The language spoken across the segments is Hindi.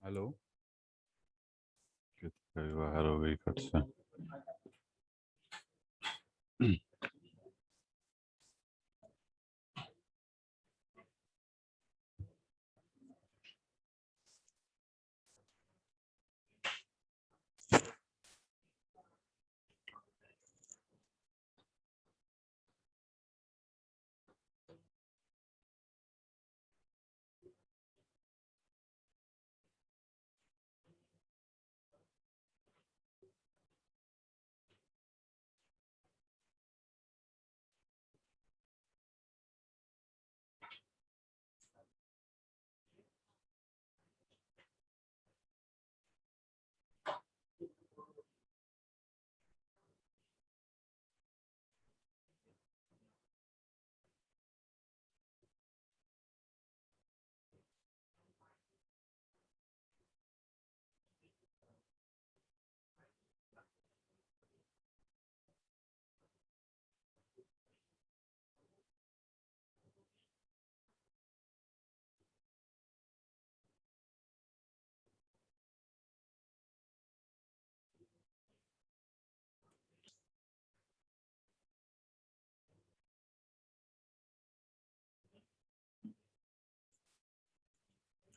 हेलो। कितने बाहर हो गई कब से?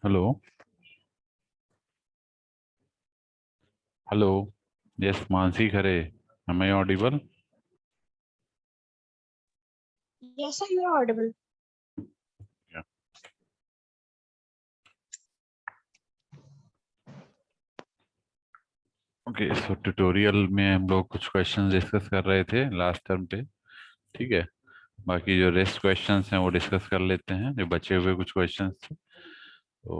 Hello. Hello. Yes, Mansi Khare. Am I audible? Yes, sir, you are audible. Okay, so tutorial में हम लोग कुछ क्वेश्चंस डिस्कस कर रहे थे लास्ट टर्म पे। ठीक है। बाकी जो रेस्ट क्वेश्चंस हैं वो डिस्कस कर लेते हैं, जो बचे हुए कुछ क्वेश्चंस थे तो।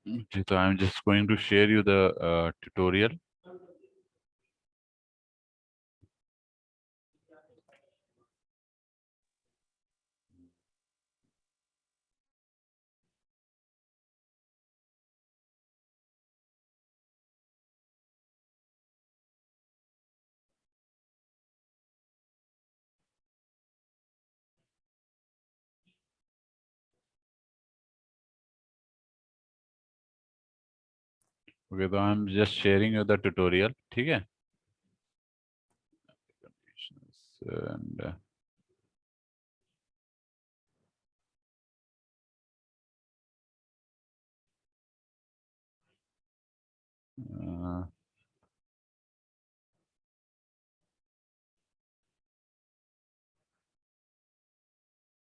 जी, तो I am just going to share you the tutorial. Okay, तो I am just sharing you the tutorial. ठीक है। And,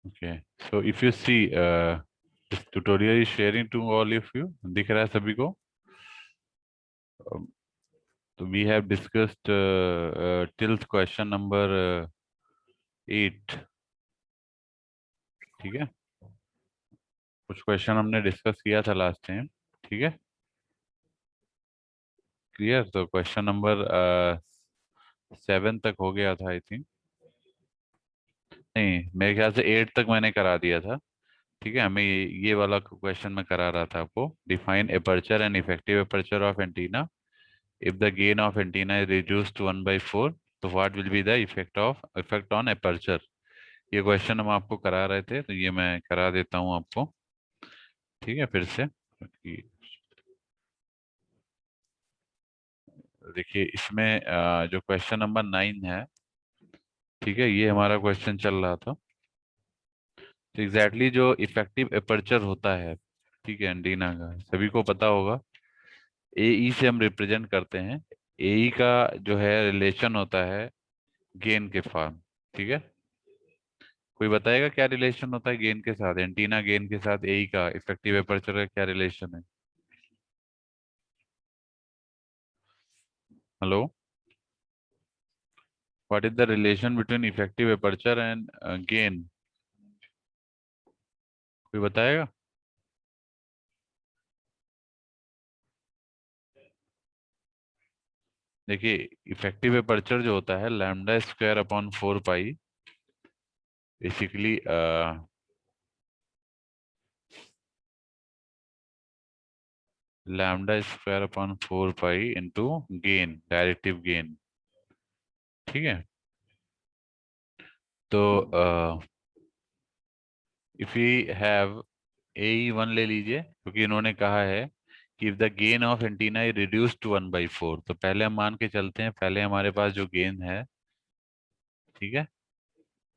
okay, so if you see, this tutorial is sharing to all of you, दिख रहा है सभी को? Um, तो we have discussed till question number 8। ठीक है। कुछ क्वेश्चन हमने डिस्कस किया था लास्ट टाइम। ठीक है। क्लियर? तो क्वेश्चन नंबर 7 तक हो गया था आई थिंक। नहीं, मेरे ख्याल से 8 तक मैंने करा दिया था। ठीक है। हमें ये वाला क्वेश्चन मैं करा रहा था आपको। Define aperture and effective aperture of antenna if the gain of antenna is reduced to 1/4, तो what will be the effect on aperture? ये क्वेश्चन हम आपको करा रहे थे, तो ये मैं करा देता हूँ आपको। ठीक है, फिर से देखिए इसमें जो क्वेश्चन नंबर 9 है। ठीक है, ये हमारा क्वेश्चन चल रहा था। तो एग्जैक्टली जो इफेक्टिव एपर्चर होता है, ठीक है, एंटीना का सभी को पता होगा। एई से हम रिप्रेजेंट करते हैं। एई का जो है रिलेशन होता है गेन के फॉर्म। ठीक है। कोई बताएगा क्या रिलेशन होता है गेन के साथ, एंटीना गेन के साथ एई का इफेक्टिव एपर्चर का क्या रिलेशन है? Hello. What is the relation between effective aperture and gain? कोई बताएगा? देखिए, इफेक्टिव एपर्चर जो होता है lambda square upon 4 pi, basically lambda square upon 4 pi into gain, directive gain. ठीक है। तो इफ वी हैव AE1 ले लीजिए, क्योंकि इन्होंने कहा है कि if the gain of antenna is reduced to 1/4, तो पहले हम मान के चलते हैं, पहले हमारे पास जो गेन है, ठीक है,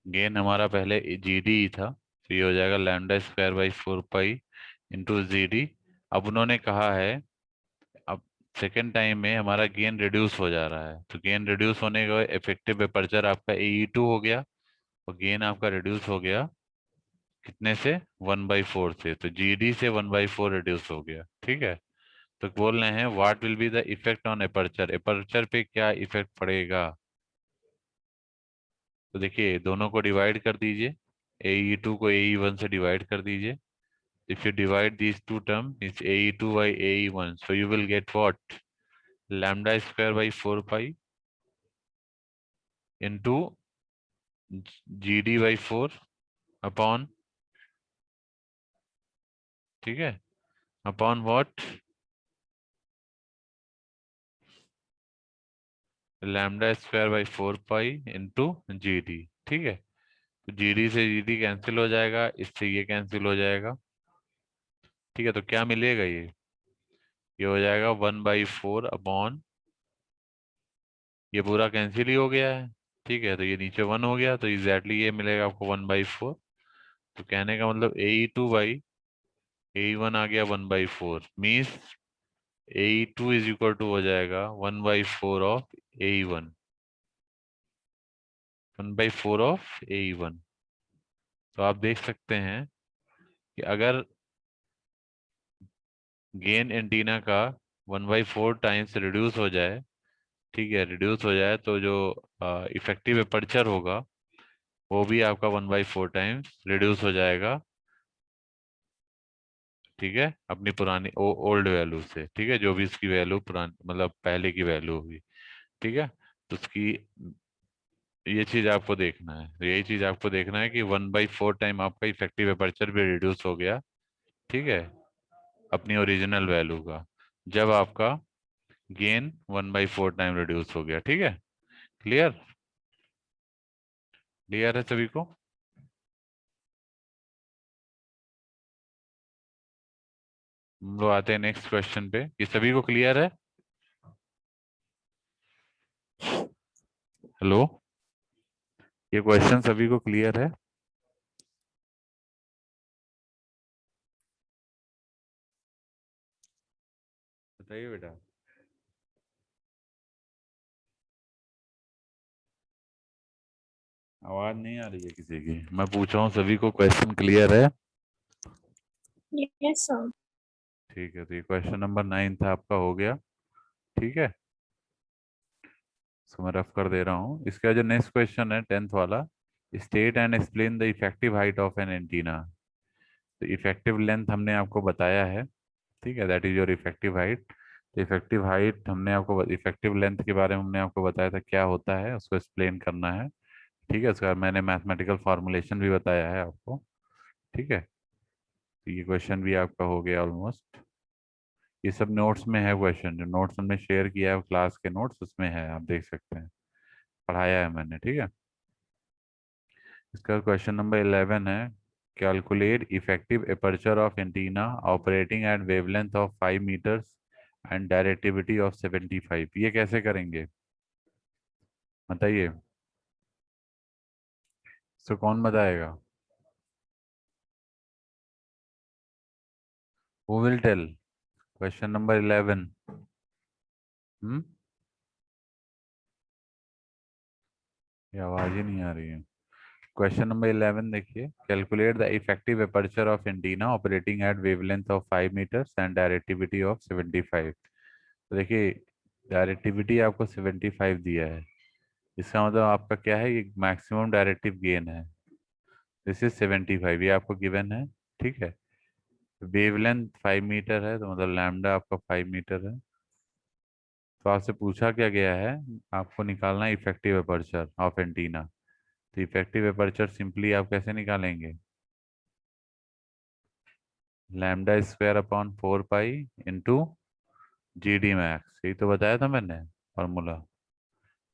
गेन हमारा पहले GD ही था, तो ये हो जाएगा λ²/4 पाई इंटू GD। अब उन्होंने कहा है, अब सेकेंड टाइम में हमारा गेन रिड्यूस हो जा रहा है, तो गेन रिड्यूस होने का इफेक्टिव अपर्चर आपका AE2 हो गया, और गेन आपका रिड्यूस हो गया कितने से, 1/4 से, तो GD से 1/4 रिड्यूस हो गया, ठीक है। तो बोल रहे हैं what will be the effect on aperture, aperture पे क्या इफेक्ट पड़ेगा। तो देखिए दोनों को डिवाइड कर दीजिए, AE2 को AE1 से डिवाइड कर दीजिए। If you divide these two terms, it's AE2 by AE1. So you will get what? λ²/4 pi into GD/4 upon, ठीक है, upon what? λ²/4 pi into GD, ठीक है। तो GD से GD कैंसिल हो जाएगा, इससे ये कैंसिल हो जाएगा, ठीक है। तो क्या मिलेगा, ये हो जाएगा 1/4 अपॉन, ये पूरा कैंसिल ही हो गया है, ठीक है, तो ये नीचे 1 हो गया, तो एग्जैक्टली ये मिलेगा आपको 1/4। तो कहने का मतलब AE2 बाई AE1 आ गया 1/4, means AE2 is equal to हो जाएगा 1/4 ऑफ AE1, 1/4 ऑफ AE1। तो आप देख सकते हैं कि अगर गेन एंटीना का 1/4 टाइम्स रिड्यूस हो जाए, ठीक है, रिड्यूस हो जाए, तो जो इफेक्टिव अपर्चर होगा वो भी आपका 1/4 टाइम्स रिड्यूस हो जाएगा, ठीक है, अपनी पुरानी ओल्ड वैल्यू से, ठीक है, जो भी इसकी वैल्यू पुरानी मतलब पहले की वैल्यू होगी, ठीक है। तो उसकी ये चीज आपको देखना है, तो यही चीज आपको देखना है कि 1/4 टाइम आपका इफेक्टिव अपर्चर भी रिड्यूस हो गया, ठीक है, अपनी ओरिजिनल वैल्यू का, जब आपका गेन 1/4 टाइम रिड्यूस हो गया, ठीक है। क्लियर, क्लियर है सभी को। हम लोग आते हैं नेक्स्ट क्वेश्चन पे, ये सभी को क्लियर है। हेलो, ये क्वेश्चन सभी को क्लियर है। बताइए बेटा। आवाज नहीं आ रही है किसी की, मैं पूछ रहा हूँ सभी को क्वेश्चन क्लियर है। Yes, sir. ठीक है, तो ये क्वेश्चन नंबर 9 था आपका, हो गया, ठीक है। इसको मैं रफ कर दे रहा हूँ। इसका जो नेक्स्ट क्वेश्चन है 10th वाला, state and explain the effective height of an antenna. तो इफेक्टिव लेंथ हमने आपको बताया है, ठीक है, that is your effective height. तो इफेक्टिव हाइट हमने आपको, इफेक्टिव लेंथ के बारे में हमने आपको बताया था क्या होता है, उसको एक्सप्लेन करना है, ठीक है। उसके बाद मैंने मैथमेटिकल फॉर्मुलेशन भी बताया है आपको, ठीक है। तो ये क्वेश्चन भी आपका हो गया ऑलमोस्ट। ये सब नोट्स में है क्वेश्चन, जो नोट्स हमने शेयर किया है क्लास के नोट्स, उसमें है, आप देख सकते हैं, पढ़ाया है मैंने, ठीक है। इसका क्वेश्चन नंबर 11 है, calculate effective aperture of antenna operating at wavelength of 5 metres and directivity of 75। ये कैसे करेंगे बताइए, इसको कौन बताएगा? Who will tell? Question number 11। Hmm, ये आवाज ही नहीं आ रही है। क्वेश्चन नंबर 11 देखिए, calculate the effective aperture of antenna operating at wavelength of 5 metres and directivity of 75। तो देखिए डायरेक्टिविटी आपको 75 दिया है, इसका मतलब आपका क्या है, ये मैक्सिमम डायरेक्टिव गेन है, दिस इज 75, ये आपको गिवन है, ठीक है। वेवलेंथ 5 मीटर है, तो मतलब लैम्डा आपका 5 मीटर है। तो आपसे पूछा क्या गया है, आपको निकालना है इफेक्टिव अपर्चर ऑफ एंटीना। तो इफेक्टिव अपर्चर सिंपली आप कैसे निकालेंगे, λ² upon 4 pi into GD max, यही तो बताया था मैंने formula.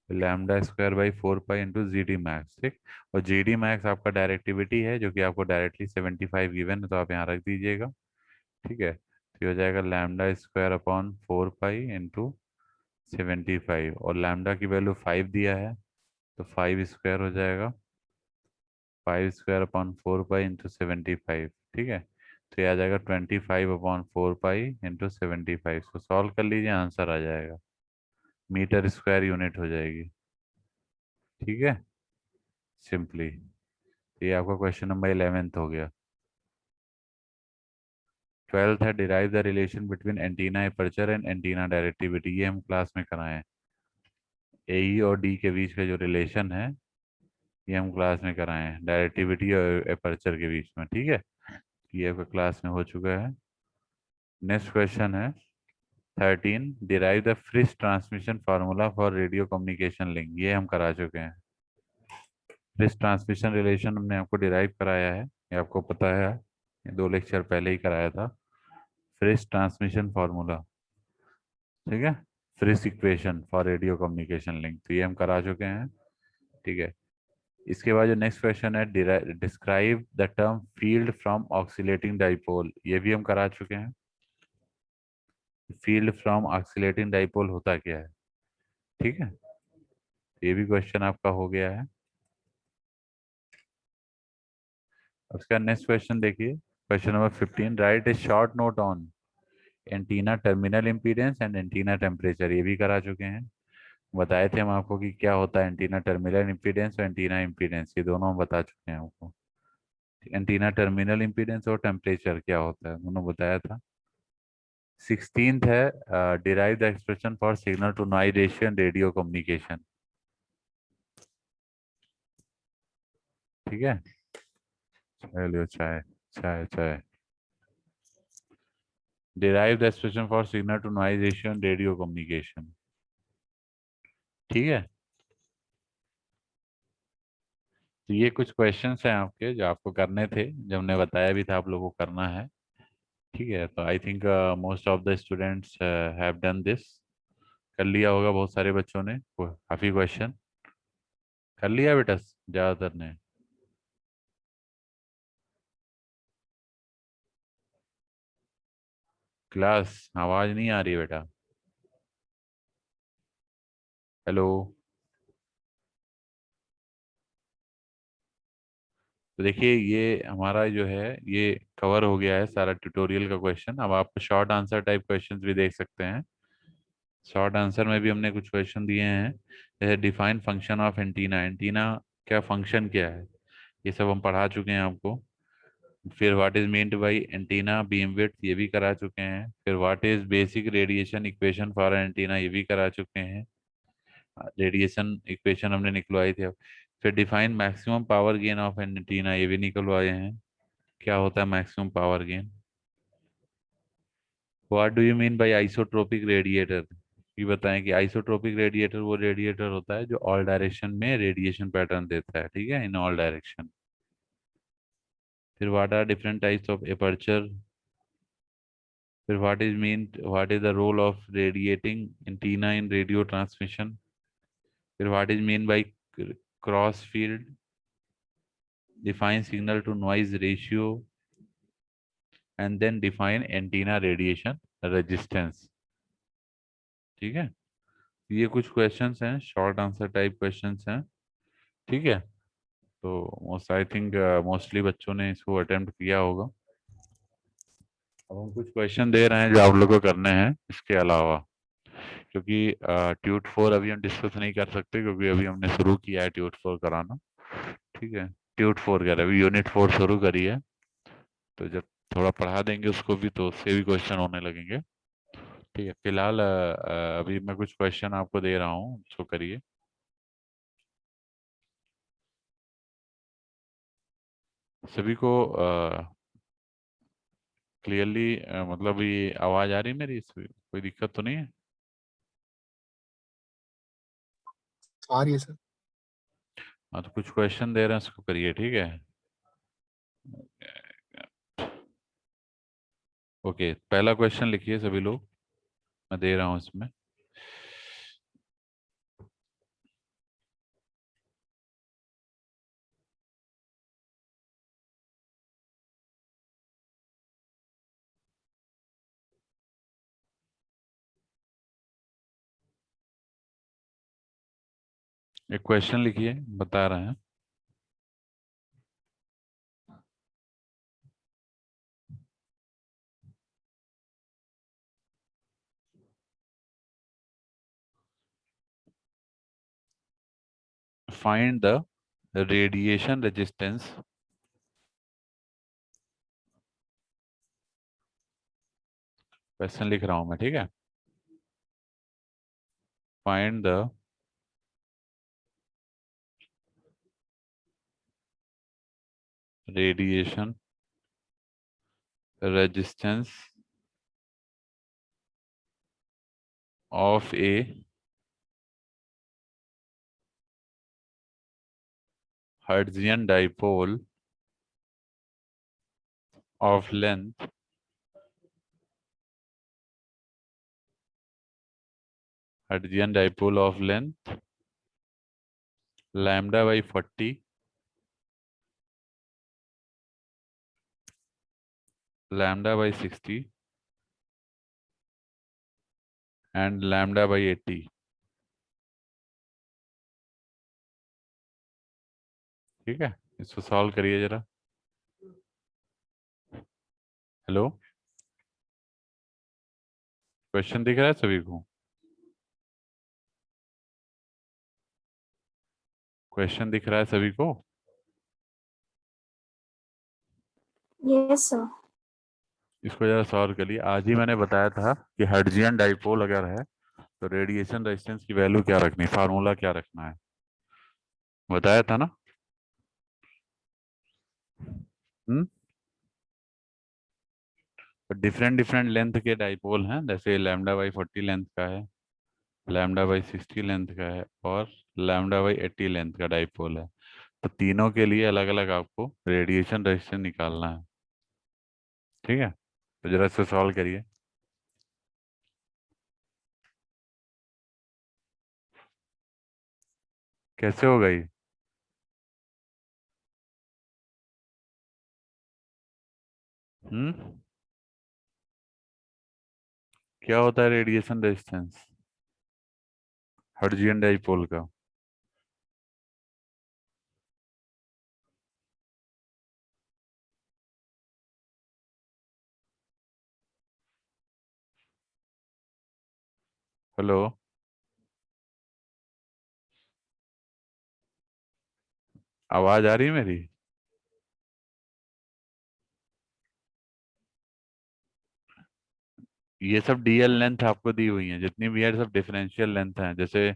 Lambda square by 4 pi into G D max, ठीक। और जी डी मैक्स आपका डायरेक्टिविटी है जो कि आपको डायरेक्टली 75 गिवन है, तो आप यहाँ रख दीजिएगा, ठीक है। तो ये हो जाएगा lambda square upon 4 pi into 75, और लैम्डा की वैल्यू 5 दिया है, तो 5 स्क्वायर हो जाएगा, 5 स्क्वायर अपॉन 4 पाई इंटू 75, ठीक है। तो ये आ जाएगा 25 अपॉन 4 पाई इंटू 75। इसको सॉल्व कर लीजिए, आंसर आ जाएगा, मीटर स्क्वायर यूनिट हो जाएगी, ठीक है, सिंपली। ये आपका क्वेश्चन नंबर 11th हो गया। 12th है, derive the relation between antenna aperture and antenna directivity. ये हम क्लास में कराए हैं, ए और डी के बीच का जो रिलेशन है ये हम क्लास में कराए हैं, डायरेक्टिविटी और अपर्चर के बीच में, ठीक है। ये आपका क्लास में हो चुका है। नेक्स्ट क्वेश्चन है 13, derive the Friis transmission formula for radio communication link. ये हम करा चुके हैं, फ्रिस ट्रांसमिशन रिलेशन हमने आपको डिराइव कराया है, ये आपको पता है, ये 2 लेक्चर पहले ही कराया था। फ्रिस ट्रांसमिशन फार्मूला, ठीक है, Friis equation for radio communication link, तो ये हम करा चुके हैं, ठीक है। इसके बाद जो नेक्स्ट क्वेश्चन है, describe the term field from oscillating dipole. ये भी हम करा चुके हैं। फील्ड फ्रॉम ऑक्सीलेटिंग डाइपोल होता क्या है, ठीक है, ये भी क्वेश्चन आपका हो गया है। उसका नेक्स्ट क्वेश्चन देखिए, question number 15, right A short note on antenna terminal impedance and antenna temperature. ये भी करा चुके हैं, बताए थे हम आपको कि क्या होता है एंटीना टर्मिनल इम्पीडेंस और एंटीना इम्पीडेंस, ये दोनों हम बता चुके हैं आपको। एंटीना टर्मिनल इम्पीडेंस और टेम्परेचर क्या होता है, दोनों बताया था। 16th है, derive the expression for signal to noise ratio in radio communication, ठीक है। चलिए, चाय चाय चाय। Derive the expression for signal to noise ratio in radio communication, ठीक है। तो ये कुछ क्वेश्चंस हैं आपके जो आपको करने थे, जो हमने बताया भी था आप लोगों को करना है, ठीक है। तो I think most of the students have done this, कर लिया होगा बहुत सारे बच्चों ने, काफी क्वेश्चन कर लिया बेटा, ज्यादातर ने। क्लास, आवाज नहीं आ रही है बेटा, हेलो। तो देखिए ये हमारा जो है ये कवर हो गया है सारा ट्यूटोरियल का क्वेश्चन। अब आप शॉर्ट आंसर टाइप क्वेश्चंस भी देख सकते हैं। शॉर्ट आंसर में भी हमने कुछ क्वेश्चन दिए हैं, जैसे define function of antenna, antenna क्या फंक्शन क्या है, ये सब हम पढ़ा चुके हैं आपको। फिर what is meant by antenna beam width, ये भी करा चुके हैं। फिर what is basic radiation equation for antenna, ये भी करा चुके हैं। रेडिएशन इक्वेशन हमने निकलवाई थी। फिर define maximum power gain of antenna, ये भी निकलवाए हैं, क्या होता है maximum power gain. What do you mean by isotropic radiator, ये बताएं कि आइसोट्रोपिक रेडिएटर वो रेडिएटर होता है जो ऑल डायरेक्शन में रेडिएशन पैटर्न देता है, ठीक है, इन ऑल डायरेक्शन। फिर what are different types of aperture. फिर what is the role of radiating antenna in radio transmission. फिर what is mean by cross field. Define signal to noise ratio and then define antenna radiation resistance, ठीक है। ये कुछ क्वेश्चंस हैं, शॉर्ट आंसर टाइप क्वेश्चंस हैं, ठीक है। तो मोस्ट आई थिंक मोस्टली बच्चों ने इसको अटेम्प्ट किया होगा। अब हम कुछ क्वेश्चन दे रहे हैं जो आप लोगों को करने हैं इसके अलावा, क्योंकि ट्यूट 4 अभी हम डिस्कस नहीं कर सकते क्योंकि अभी हमने शुरू किया है ट्यूट 4 कराना, ठीक है। ट्यूट 4 कह रहे हैं, अभी यूनिट 4 शुरू करी है, तो जब थोड़ा पढ़ा देंगे उसको भी तो उससे भी क्वेश्चन होने लगेंगे, ठीक है। फिलहाल अभी मैं कुछ क्वेश्चन आपको दे रहा हूँ, उसको करिए। सभी को क्लियरली मतलब ये आवाज आ रही है मेरी, इसमें कोई दिक्कत तो नहीं है। आ रही है सर। हाँ, तो कुछ क्वेश्चन दे रहे हैं, उसको करिए, ठीक है। ओके, पहला क्वेश्चन लिखिए सभी लोग, मैं दे रहा हूँ इसमें। एक क्वेश्चन लिखिए, बता रहे हैं। Find the radiation resistance question लिख रहा हूं मैं, ठीक है। Find the radiation resistance of A Hertzian dipole of length Hertzian dipole of length lambda by 40 lambda by 60 and lambda by 80। ठीक है, इसको सॉल्व करिए जरा। हेलो, क्वेश्चन दिख रहा है सभी को? क्वेश्चन दिख रहा है सभी को? Yes, sir. इसको जरा सॉल्व करिए। आज ही मैंने बताया था कि हर्ट्जियन डाइपोल अगर है तो रेडिएशन रेजिस्टेंस की वैल्यू क्या रखनी, फार्मूला क्या रखना है, बताया था ना। डिफरेंट डिफरेंट लेंथ के डाइपोल हैं, जैसे लैम्डा बाई 40 लेंथ का है, लैम्डा बाई 60 लेंथ का है, और लैम्डा बाई 80 लेंथ का डाइपोल है। तो तीनों के लिए अलग अलग आपको रेडिएशन रेजिस्टेंस निकालना है, ठीक है। तो जरा इसको सॉल्व करिए। कैसे होगा ये? हम्म, क्या होता है रेडिएशन रेजिस्टेंस हर्ट्जियन डाइपोल का? हेलो, आवाज आ रही है मेरी? ये सब डीएल लेंथ आपको दी हुई है, जितनी भी है सब डिफरेंशियल लेंथ है। जैसे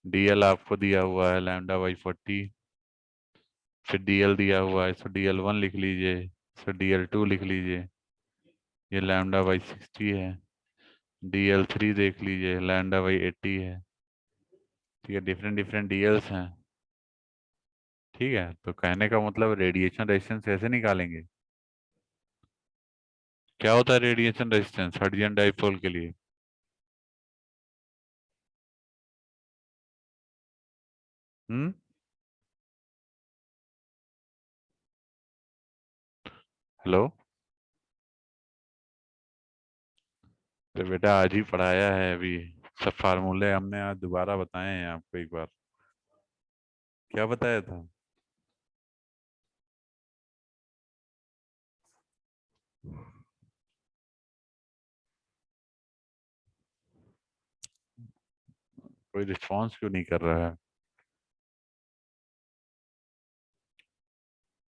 डीएल आपको दिया हुआ है लैम्डा बाई 40, फिर डीएल दिया हुआ है, इसको डीएल 1 लिख लीजिए, इसको डीएल 2 लिख लीजिए, ये लैम्डा बाई 60 है। डीएल 3 देख लीजिए, लैम्डा बाई 80 है। ठीक है, डिफरेंट डिफरेंट डीएल्स हैं। ठीक है, तो कहने का मतलब रेडिएशन रेजिस्टेंस कैसे निकालेंगे? क्या होता है रेडिएशन रेजिस्टेंस हर्ट्जियन डाइपोल के लिए? हम्म, हेलो। तो बेटा आज ही पढ़ाया है अभी, सब फार्मूले हमने आज दोबारा बताए हैं आपको एक बार। क्या बताया था? कोई रिस्पॉन्स क्यों नहीं कर रहा है?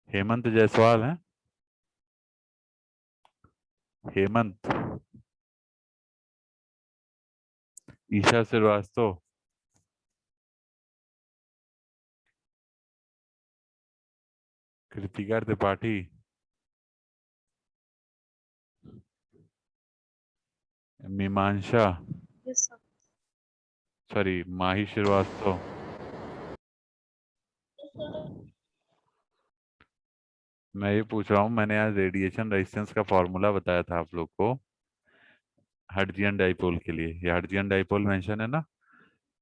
हेमंत जायसवाल है? हेमंत, ईशा श्रीवास्तव, कृतिका त्रिपाठी, मीमांसा, Yes, sir. सॉरी माही श्रीवास्तव। मैं ये पूछ रहा हूँ, मैंने आज रेडिएशन रेजिस्टेंस का फॉर्मूला बताया था आप लोग को हर्ट्जियन डाइपोल के लिए। ये हर्ट्जियन डाइपोल मेंशन है ना,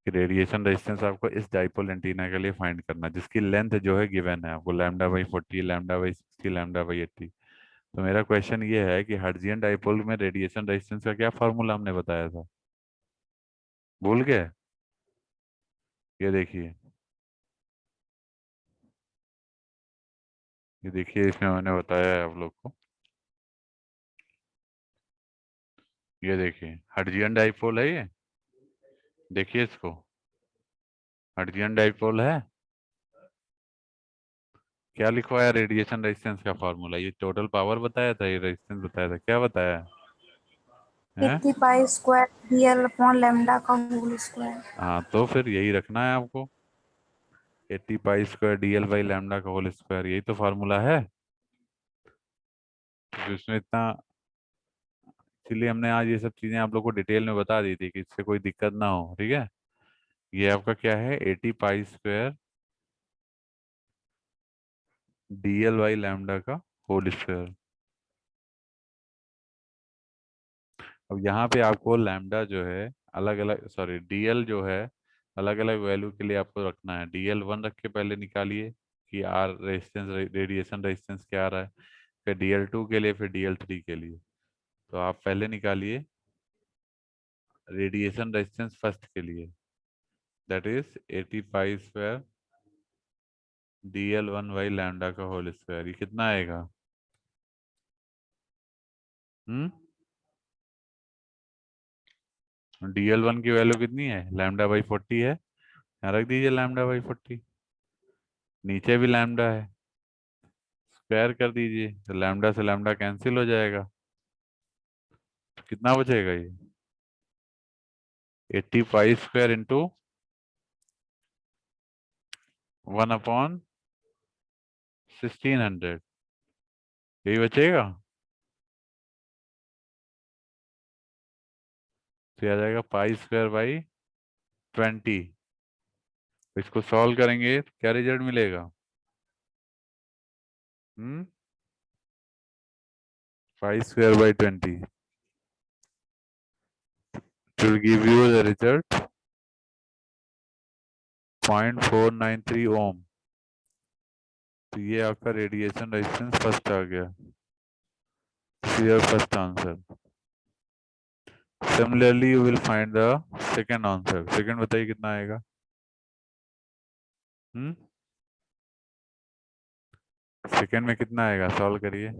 कि रेडिएशन रेजिस्टेंस आपको इस डाइपोल एंटीना के लिए फाइंड करना है, जिसकी लेंथ जो है गिवन है आपको, lambda by 40, lambda by 60, lambda by 80। तो मेरा क्वेश्चन ये है कि हर्ट्जियन डाइपोल में रेडिएशन रेजिस्टेंस का क्या फॉर्मूला हमने बताया था, भूल गए? ये देखिए, ये देखिए, इसमें मैंने बताया है आप लोग को। ये देखिए हर्ट्जियन डाइपोल है ये, देखिए इसको, हर्ट्जियन डाइपोल है। क्या लिखवाया रेडिएशन रेजिस्टेंस का फॉर्मूला? ये टोटल पावर बताया था, ये रेजिस्टेंस बताया था, क्या बताया है? 80 pi square DL upon lambda का होल स्क्वायर। हाँ, तो फिर यही रखना है आपको, 80 pi square DL by lambda का होल स्क्वायर, यही तो फार्मूला है। तो इसमें इतना, इसलिए हमने आज ये सब चीजें आप लोग को डिटेल में बता दी थी कि इससे कोई दिक्कत ना हो, ठीक है। ये आपका क्या है, 80 pi square DL by lambda का होल स्क्वायर। अब यहाँ पे आपको लैम्डा जो है अलग अलग, सॉरी DL जो है अलग अलग वैल्यू के लिए आपको रखना है। DL1 रख के पहले निकालिए कि आर रेजिस्टेंस, रेडिएशन रेजिस्टेंस क्या आ रहा है, फिर DL2 के लिए, फिर DL3 के लिए। तो आप पहले निकालिए रेडिएशन रेजिस्टेंस फर्स्ट के लिए, that is 80 pi square DL1 by lambda का होल स्क्वायर। ये कितना आएगा? DL1 की वैल्यू कितनी है? लैम्डा बाई 40 है, यहाँ रख दीजिए लैम्डा बाई 40। नीचे भी लैम्डा है, स्क्वायर कर दीजिए, तो लैम्डा से लैम्डा कैंसिल हो जाएगा। तो कितना बचेगा ये? 80 पाई स्क्वायर इंटू 1/1600, यही बचेगा। तो ये आ जाएगा पाई स्क्वायर बाई 20। इसको सॉल्व करेंगे तो क्या रिजल्ट मिलेगा? Pi square by 20 will give you the result 0.493 ओम। तो ये आपका रेडिएशन रेजिस्टेंस फर्स्ट आ गया, your first answer. Similarly you will find the second answer. Second बताइए कितना आएगा? सेकंड में कितना आएगा, सॉल्व करिए।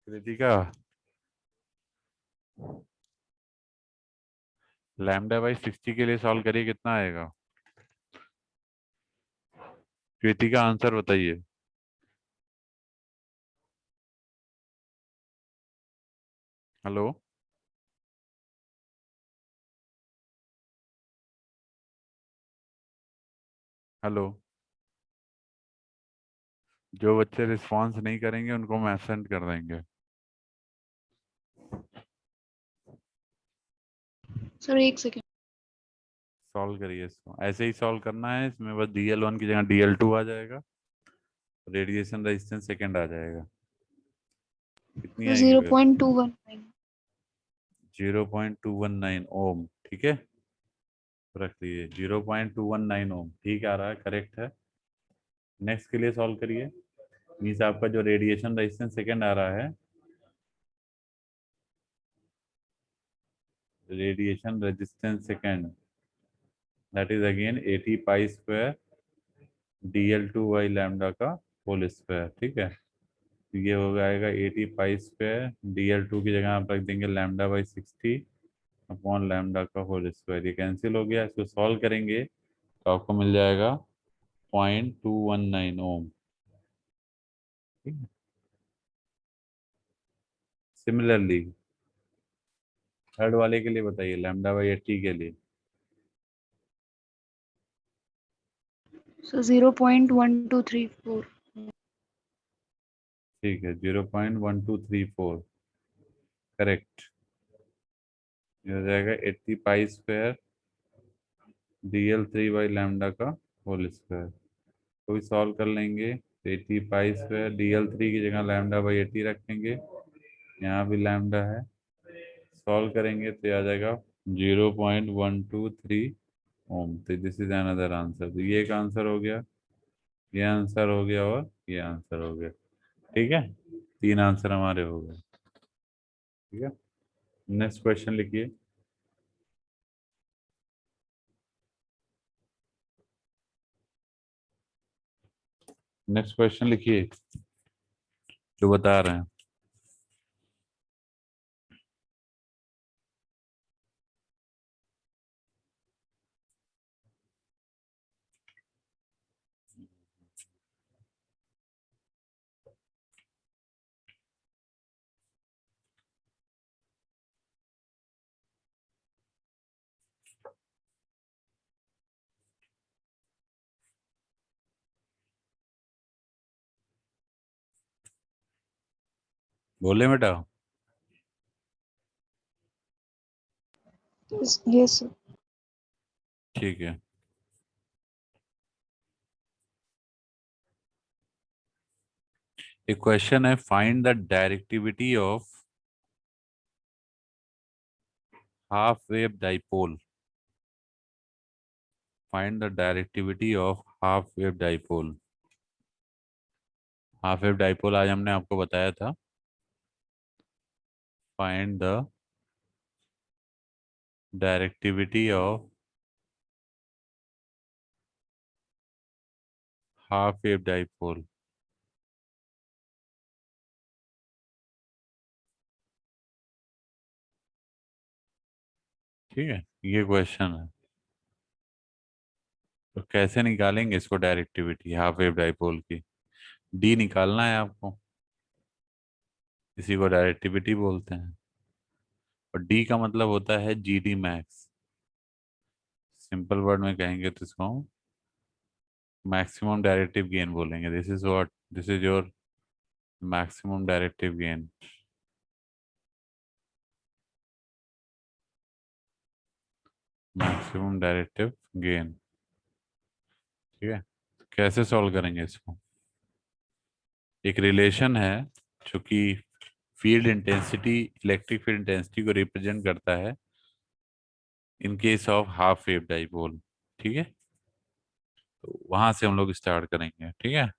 कृतिका, लैम्डा बाई 60 के लिए सॉल्व करिए, कितना आएगा? कृतिका आंसर बताइए। Hello, hello. जो बच्चे रिस्पॉन्स नहीं करेंगे उनको हम एब्सेंट कर देंगे। सर एक सेकेंड। सॉल्व करिए इसको, ऐसे ही सॉल्व करना है, इसमें बस DL1 की जगह DL2 आ जाएगा, रेडिएशन रेजिस्टेंस सेकंड आ जाएगा। कितनी आएगी जीरो फिर? पॉइंट टू वन 0.219 ओम, ठीक है, रख दिए 0.219 ओम, ठीक आ रहा है, करेक्ट है। नेक्स्ट के लिए सॉल्व करिए। मीन्स आपका जो रेडिएशन रेजिस्टेंस सेकंड आ रहा है, radiation resistance second, that is again 80 pi square DL2 by lambda का होल स्क्वायर, ठीक है। तो ये हो जाएगा 80 पाई स्क्वायर DL2 की जगह आप रख देंगे लैम्डा बाई 60 अपॉन लैम्डा का होल स्क्वायर। ये कैंसिल हो गया, इसको सॉल्व करेंगे तो आपको मिल जाएगा 0.219 ओम, ठीक है। सिमिलरली थर्ड वाले के लिए बताइए, लैम्डा बाई 80 के लिए। सर 0.1234। ठीक है, 0.1234, करेक्ट। ये हो जाएगा 80 pi square DL3 by lambda का होल स्क्वायर। तो भी सॉल्व कर लेंगे, 80 पाई स्क्वायर DL3 की जगह लैम्डा बाई 80 रखेंगे, यहाँ भी लैम्डा है, सॉल्व करेंगे तो ये आ जाएगा 0.123 ओम। तो दिस इज अनदर आंसर। तो ये एक आंसर हो गया, ये आंसर हो गया, और ये आंसर हो गया, ठीक है। तीन आंसर हमारे हो गए, ठीक है। नेक्स्ट क्वेश्चन लिखिए। नेक्स्ट क्वेश्चन लिखिए जो बता रहे हैं। बोले बेटा। Yes, sir. ठीक है। एक क्वेश्चन है, find the directivity of half wave dipole. Find the directivity of half wave dipole. Half wave dipole आज हमने आपको बताया था। Find the directivity of half wave dipole. ठीक है, ये क्वेश्चन है। तो कैसे निकालेंगे इसको, डायरेक्टिविटी हाफ वेव डाइपोल की? डी निकालना है आपको, इसी को डायरेक्टिविटी बोलते हैं। और डी का मतलब होता है जी डी मैक्स। सिंपल वर्ड में कहेंगे तो इसको मैक्सिमम डायरेक्टिव गेन बोलेंगे। This is what, this is your maximum directive gain. Maximum directive gain. ठीक है, कैसे सॉल्व करेंगे इसको? एक रिलेशन है जो कि field intensity, electric field intensity को रिप्रेजेंट करता है in case of half wave dipole. ठीक है, तो वहां से हम लोग स्टार्ट करेंगे। ठीक है,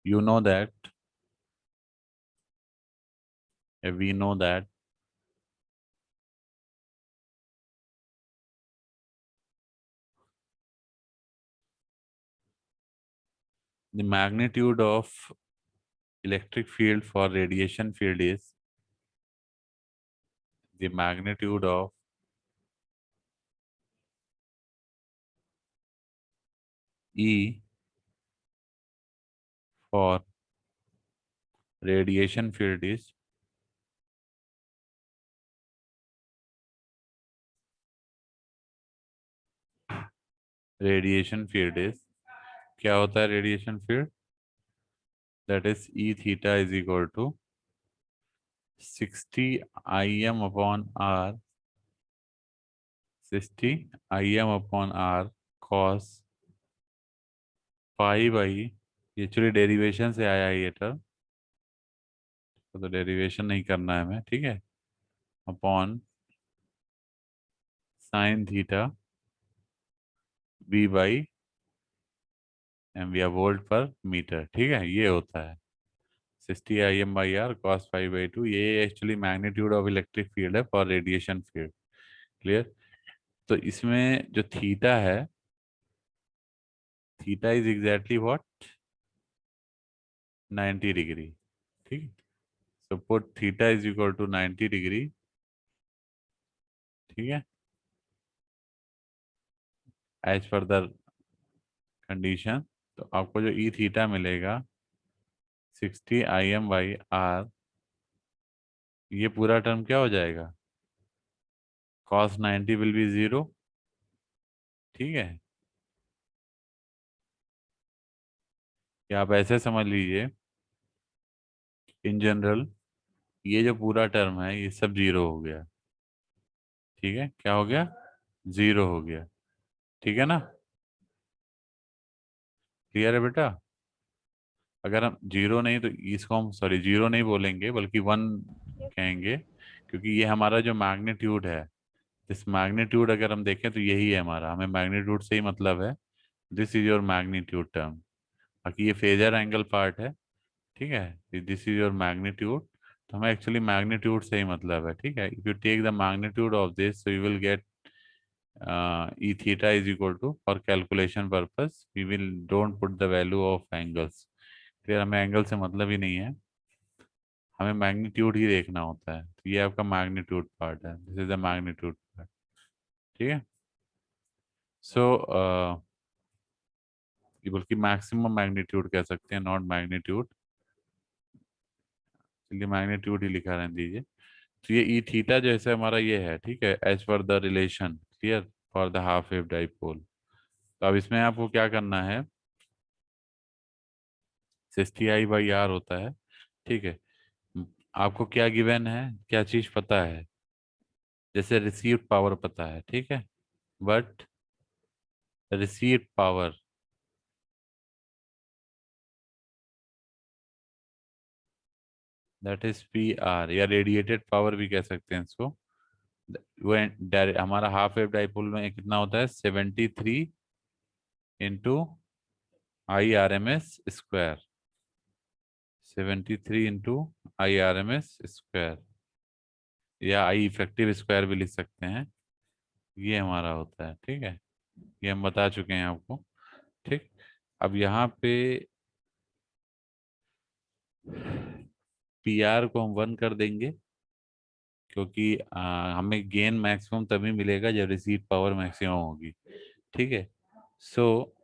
you know that, we know that the magnitude of electric field for radiation field is the magnitude of E for radiation field is radiation field is, क्या होता है radiation field? That is E theta is equal to 60 Im upon R, 60 Im upon R cos pi by, actually derivation से आया है ये टर्म, तो डेरिवेशन नहीं करना है हमें। ठीक है, upon sine theta V by M, V volt per metre. ठीक है, ये होता है 60 Im/r cos π/2। ये actually magnitude of electric field है फॉर रेडिएशन फील्ड। क्लियर? तो इसमें जो थीटा है, theta is exactly what, 90 degree. ठीक, so put theta is equal to 90 degree. ठीक है, एज पर द कंडीशन। तो आपको जो ई थीटा मिलेगा 60 Im/r, ये पूरा टर्म क्या हो जाएगा, cos 90 विल बी 0। ठीक है, या आप ऐसे समझ लीजिए, इन जनरल ये जो पूरा टर्म है ये सब जीरो हो गया। ठीक है, क्या हो गया, जीरो हो गया। ठीक है ना, क्लियर है बेटा? अगर हम जीरो नहीं, तो इसको हम सॉरी जीरो नहीं बोलेंगे बल्कि वन कहेंगे, क्योंकि ये हमारा जो मैग्नीट्यूड है, इस मैग्नीट्यूड अगर हम देखें तो यही है हमारा, हमें मैग्नीट्यूड से ही मतलब है। This is your magnitude term. बाकी ये फेजर एंगल पार्ट है। ठीक है, दिस इज योर मैग्नीट्यूड। तो हमें एक्चुअली मैग्नीट्यूड से ही मतलब है। ठीक है, if you take the magnitude of this, so you will get E theta is equal to, for calculation purpose we will don't put the value of angles. फिर हमें एंगल से मतलब ही नहीं है, हमें मैग्नीट्यूड ही देखना होता है। तो ये आपका मैग्नीट्यूड पार्ट है, this is the magnitude part. ठीक है। सो ये बल्कि मैक्सिमम मैग्नीट्यूड कह सकते हैं, नॉट मैग्नीट्यूड। चलिए मैग्नीट्यूड ही लिखा रहने दीजिए। तो ये ई थीटा जैसे हमारा ये है, ठीक है, as per the relation clear for the half wave dipole. तो अब इसमें आपको क्या करना है, 60I/r होता है, ठीक है। आपको क्या गिवन है, क्या चीज पता है, जैसे रिसीव्ड पावर पता है, ठीक है, but received power that is PR, या रेडिएटेड पावर भी कह सकते हैं इसको। वो हमारा हाफ वेव डाइपोल में कितना होता है, 73 × I RMS²। 73 × I RMS², या आई इफेक्टिव स्क्वायर भी लिख सकते हैं, ये हमारा होता है, ठीक है। ये हम बता चुके हैं आपको, ठीक। अब यहाँ पे PR को हम 1 कर देंगे, क्योंकि हमें गेन मैक्सिमम तभी मिलेगा जब रिसीव पावर मैक्सिमम होगी, ठीक है। So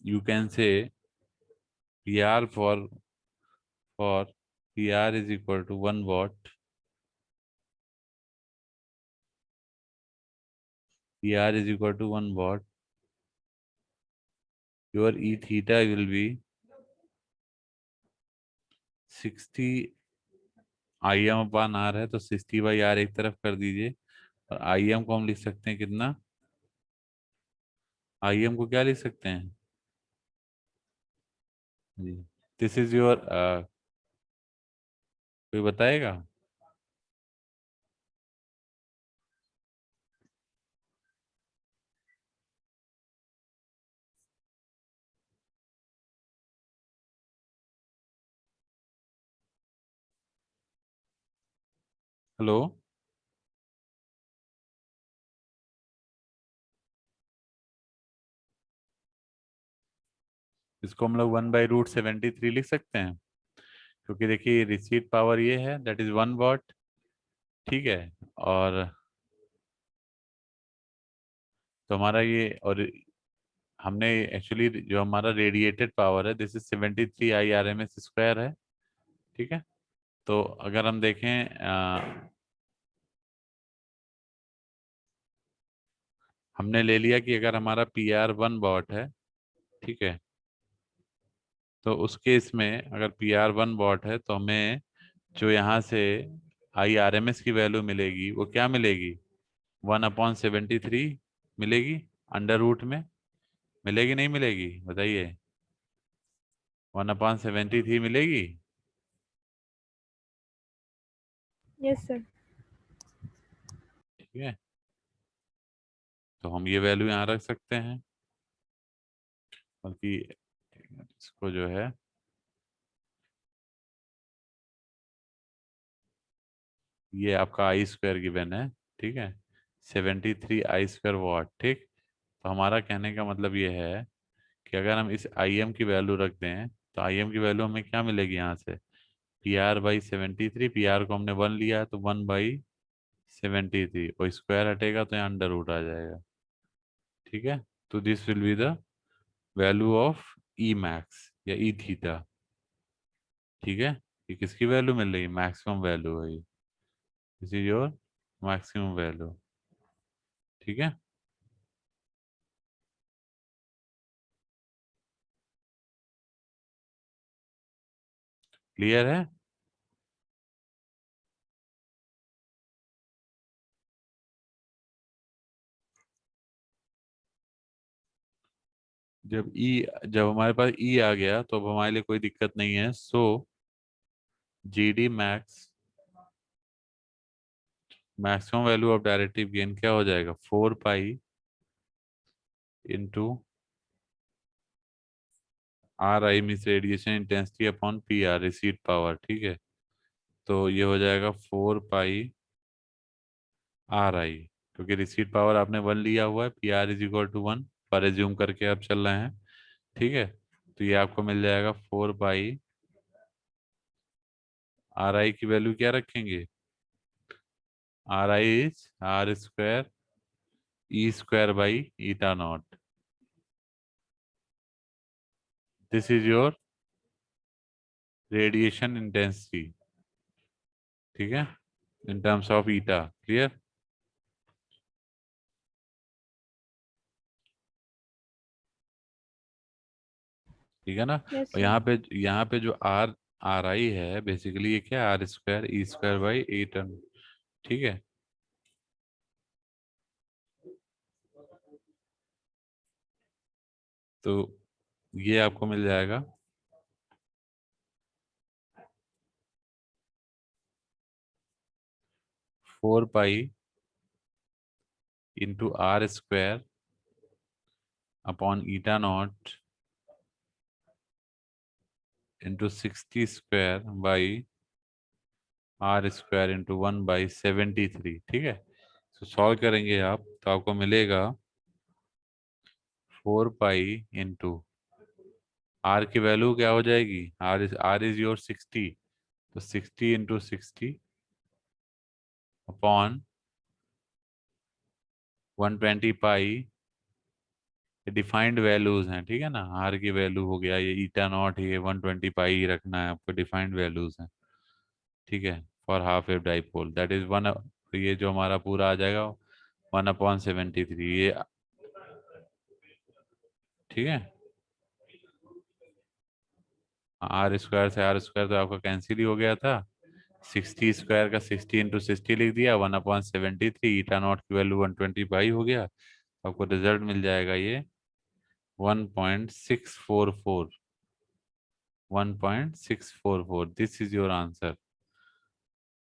you can say PR for PR is equal to 1 watt, PR is equal to 1 watt, your E theta will be 60 IM/R है, तो 60/R एक तरफ कर दीजिए, और IM को हम लिख सकते हैं कितना, IM को क्या लिख सकते हैं जी, दिस इज योर, कोई बताएगा। हेलो, इसको हम लोग 1/√73 लिख सकते हैं, क्योंकि देखिए रिसीव पावर ये है, दैट इज 1 वाट, ठीक है। और तो हमारा ये, और हमने एक्चुअली जो हमारा रेडिएटेड पावर है, दिस इज 73 I RMS² है, ठीक है। तो अगर हम देखें, हमने ले लिया कि अगर हमारा PR 1 वाट है, ठीक है, तो उस केस में अगर PR 1 वाट है, तो हमें जो यहाँ से IRMS की वैल्यू मिलेगी, वो क्या मिलेगी, 1/73 मिलेगी, अंडर रूट में। मिलेगी नहीं मिलेगी, बताइए, 1/73 मिलेगी। Yes sir. ठीक है, तो हम ये वैल्यू यहाँ रख सकते हैं, बल्कि इसको जो है, ये आपका I² गिवन है, ठीक है, 73 I² वाट, ठीक। तो हमारा कहने का मतलब ये है कि अगर हम इस IM की वैल्यू रख दें, तो IM की वैल्यू हमें क्या मिलेगी यहाँ से, PR/73, PR को हमने 1 लिया, तो 1/73, और स्क्वायर हटेगा तो यहाँ अंडर रूट आ जाएगा, ठीक है। तो this will be the value of E max या E थीटा, ठीक है। ये किसकी वैल्यू मिल रही है, मैक्सिमम वैल्यू है, this is your maximum value, ठीक है। क्लियर है। जब हमारे पास E आ गया, तो अब हमारे लिए कोई दिक्कत नहीं है। So GD max, maximum value of directive gain क्या हो जाएगा, 4 pi into RI means radiation intensity upon PR receive power, ठीक है। तो ये हो जाएगा 4 पाई RI, क्योंकि रिसीट पावर आपने 1 लिया हुआ है, P R is equal to 1 पर एज्यूम करके आप चल रहे हैं, ठीक है। तो ये आपको मिल जाएगा 4 पाई, आर आई की वैल्यू क्या रखेंगे, R I is R square E square by eta naught, this is your radiation intensity, ठीक है, in terms of eta. Clear? ठीक है ना। यस और सर। यहाँ पे जो आर आर आई है बेसिकली ये क्या, R square E square by E term, ठीक है। तो ये आपको मिल जाएगा 4 pi into R square upon eta naught into 60 square by R square into 1/73, ठीक है। तो सॉल्व करेंगे आप तो आपको मिलेगा 4 पाई इंटू आर की वैल्यू क्या हो जाएगी, आर इज योर 60, तो 60 इंटू 60 अपॉन 120 पाई, ये डिफाइंड वैल्यूज हैं, ठीक है ना। आर की वैल्यू हो गया ये ईटा नॉट, ये 120 पाई ही रखना है आपको, डिफाइंड वैल्यूज हैं, ठीक है। For half wave dipole that is one, ये जो हमारा पूरा आ जाएगा 1/73 ये, ठीक है। आर स्क्वायर से आर स्क्वायर तो आपका कैंसिल ही हो गया था, 60 स्क्वायर का 60 इंटू 60 लिख दिया, 1/73, ईटा नॉट की वैल्यू 120 पाई हो गया, आपको रिजल्ट मिल जाएगा ये 1.644, 1.644, दिस इज योर आंसर,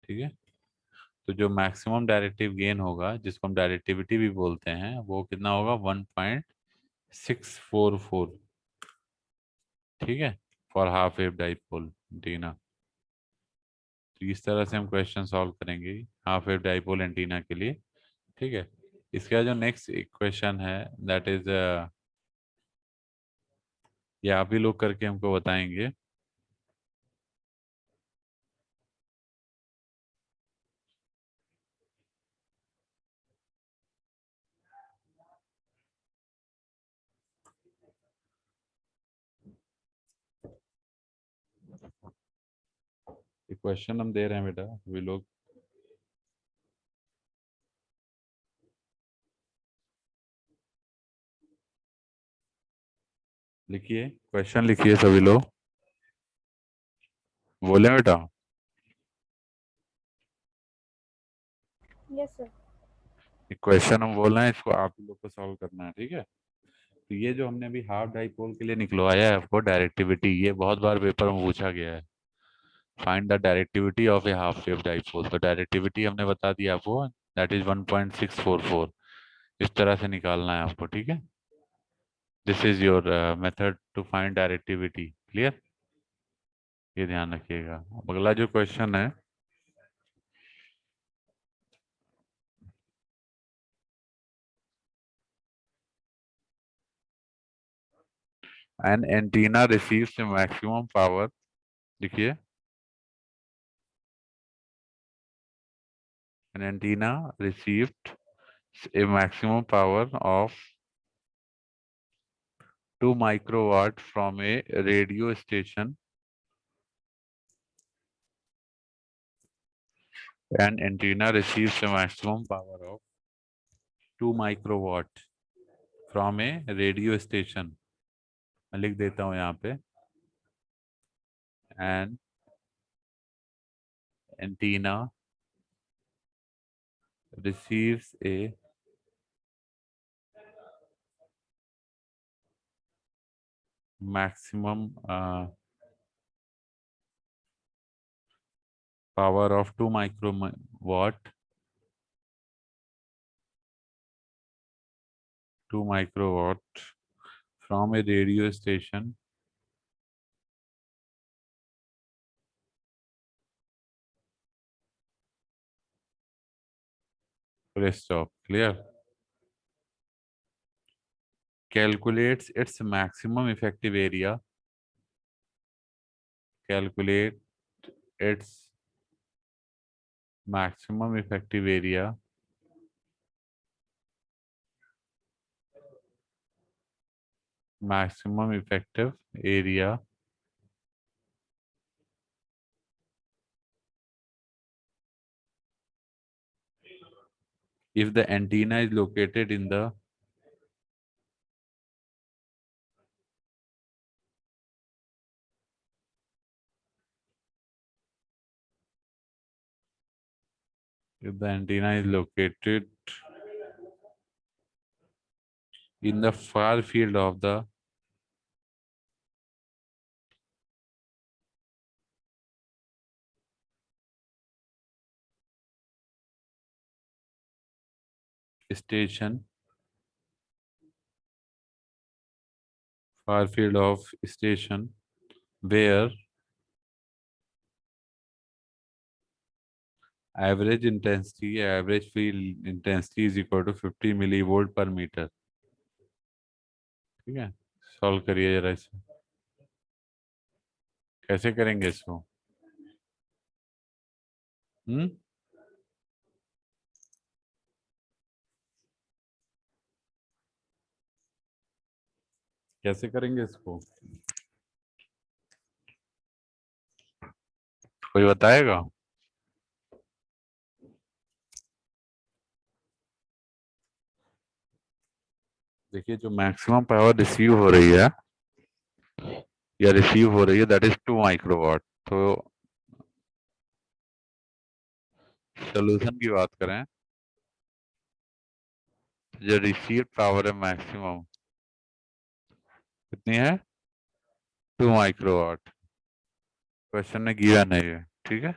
ठीक है। तो जो मैक्सिमम डायरेक्टिव गेन होगा जिसको हम डायरेक्टिविटी भी बोलते हैं वो कितना होगा, 1.644, ठीक है, for half wave dipole antenna. तो इस तरह से हम क्वेश्चन सॉल्व करेंगे हाफ वेव डाइपोल एंटीना के लिए, ठीक है। इसका जो नेक्स्ट क्वेश्चन है दैट इज, ये आप ही लोग करके हमको बताएंगे। क्वेश्चन हम दे रहे हैं बेटा, वे लोग लिखिए, क्वेश्चन लिखिए सभी लोग, बोले बेटा। Yes sir. क्वेश्चन हम बोल रहे हैं, इसको आप ही लोग को सॉल्व करना है, ठीक है। तो ये जो हमने अभी हाफ डाइपोल के लिए निकलवाया है आपको डायरेक्टिविटी, ये बहुत बार पेपर में पूछा गया है, find the directivity of A half wave dipole. तो डायरेक्टिविटी हमने बता दिया आपको, दैट इज 1.644, इस तरह से निकालना है आपको, ठीक है। This is your method to find directivity, clear, ये ध्यान रखिएगा। अब अगला जो क्वेश्चन है, an antenna receives maximum power, देखिए, an antenna received a maximum power of 2 microwatt from a radio station. An antenna receives a maximum power of 2 microwatt from a radio station. मैं लिख देता हूँ यहाँ पे, an antenna receives a maximum power of 2 microwatt, 2 microwatt from a radio station full stop. Clear? Calculates its maximum effective area. Calculate its maximum effective area if the antenna is located in the in the far field of the station, far field of station, where average field intensity is equal to 50 millivolt per meter. ठीक है, सॉल्व करिए जरा इसे, कैसे करेंगे इसको? कैसे करेंगे इसको, कोई बताएगा? देखिए जो मैक्सिमम पावर रिसीव हो रही है या रिसीव हो रही है दैट इज 2 माइक्रोवाट। तो सोल्यूशन की बात करें, जो रिसीव पावर है मैक्सिमम कितनी है? 2 माइक्रोवाट। क्वेश्चन में गिवन है ये, ठीक है,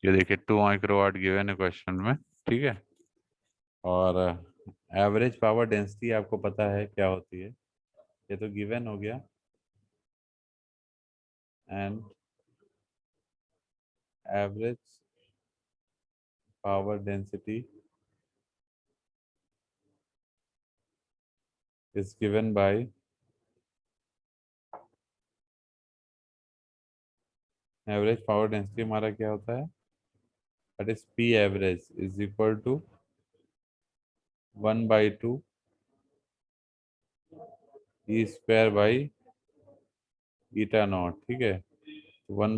ये देखिए 2 माइक्रोवाट गिवन है क्वेश्चन में, ठीक है। और एवरेज पावर डेंसिटी आपको पता है क्या होती है, ये तो गिवन हो गया। And average power density is given by average power density हमारा क्या होता है, that is P average is equal to 1/2 E square by eta naught, ठीक है। 1